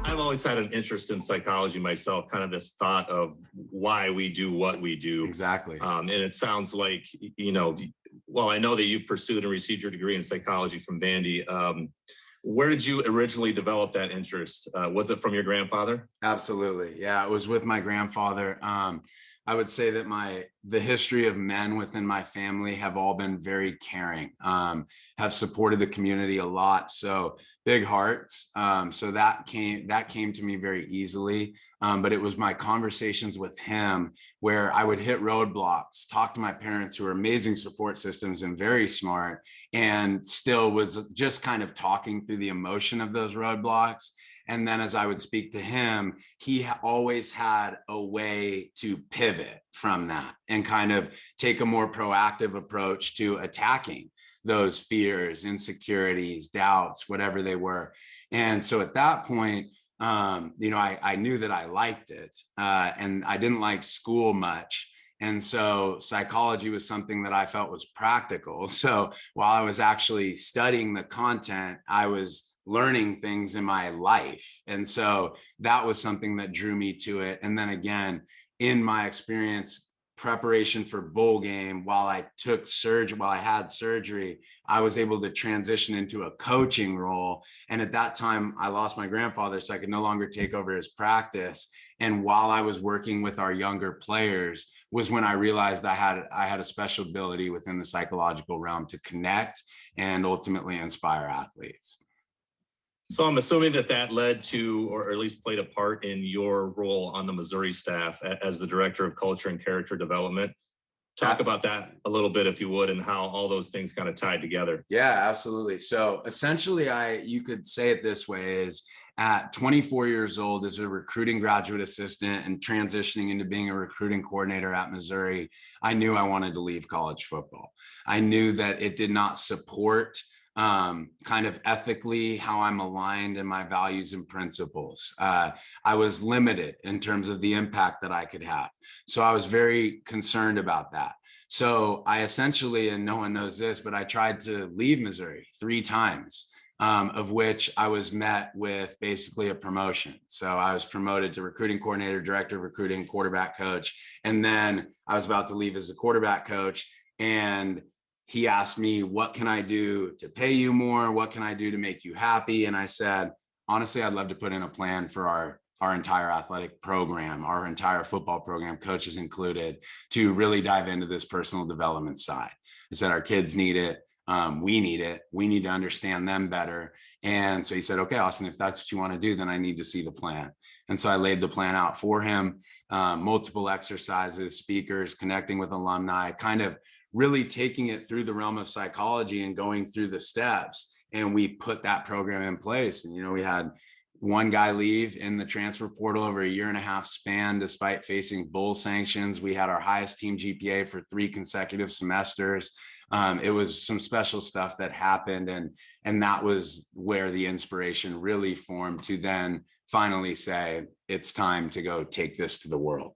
I've always had an interest in psychology myself, kind of this thought of why we do what we do. Exactly. And it sounds like, well, I know that you pursued and received your degree in psychology from Vandy. Where did you originally develop that interest? Was it from your grandfather? Absolutely. Yeah, it was with my grandfather. I would say that the history of men within my family have all been very caring, have supported the community a lot. So big hearts. So that came to me very easily. But it was my conversations with him where I would hit roadblocks, talk to my parents who are amazing support systems and very smart, and still was just kind of talking through the emotion of those roadblocks. And then as I would speak to him, he always had a way to pivot from that and kind of take a more proactive approach to attacking those fears, insecurities, doubts, whatever they were. And so at that point, I knew that I liked it, and I didn't like school much. And so psychology was something that I felt was practical. So while I was actually studying the content, I was learning things in my life. And so that was something that drew me to it. And then again, in my experience, preparation for bowl game, while I had surgery, I was able to transition into a coaching role. And at that time, I lost my grandfather, so I could no longer take over his practice. And while I was working with our younger players was when I realized I had a special ability within the psychological realm to connect and ultimately inspire athletes. So I'm assuming that led to, or at least played a part in your role on the Missouri staff as the director of culture and character development. Talk about that a little bit, if you would, and how all those things kind of tied together. Yeah, absolutely. So essentially, you could say it this way: is at 24 years old, as a recruiting graduate assistant and transitioning into being a recruiting coordinator at Missouri, I knew I wanted to leave college football. I knew that it did not support kind of ethically how I'm aligned in my values and principles. I was limited in terms of the impact that I could have. So I was very concerned about that. So I essentially, and no one knows this, but I tried to leave Missouri 3 times, of which I was met with basically a promotion. So I was promoted to recruiting coordinator, director of recruiting, quarterback coach. And then I was about to leave as a quarterback coach. And he asked me, what can I do to pay you more? What can I do to make you happy? And I said, honestly, I'd love to put in a plan for our entire athletic program, our entire football program, coaches included, to really dive into this personal development side. I said, our kids need it. We need it. We need to understand them better. And so he said, okay, Austyn, if that's what you want to do, then I need to see the plan. And so I laid the plan out for him, multiple exercises, speakers, connecting with alumni, kind of really taking it through the realm of psychology and going through the steps. And we put that program in place. And, we had one guy leave in the transfer portal over a 1.5-year span, despite facing bowl sanctions. We had our highest team GPA for 3 consecutive semesters. It was some special stuff that happened. And that was where the inspiration really formed to then finally say, it's time to go take this to the world.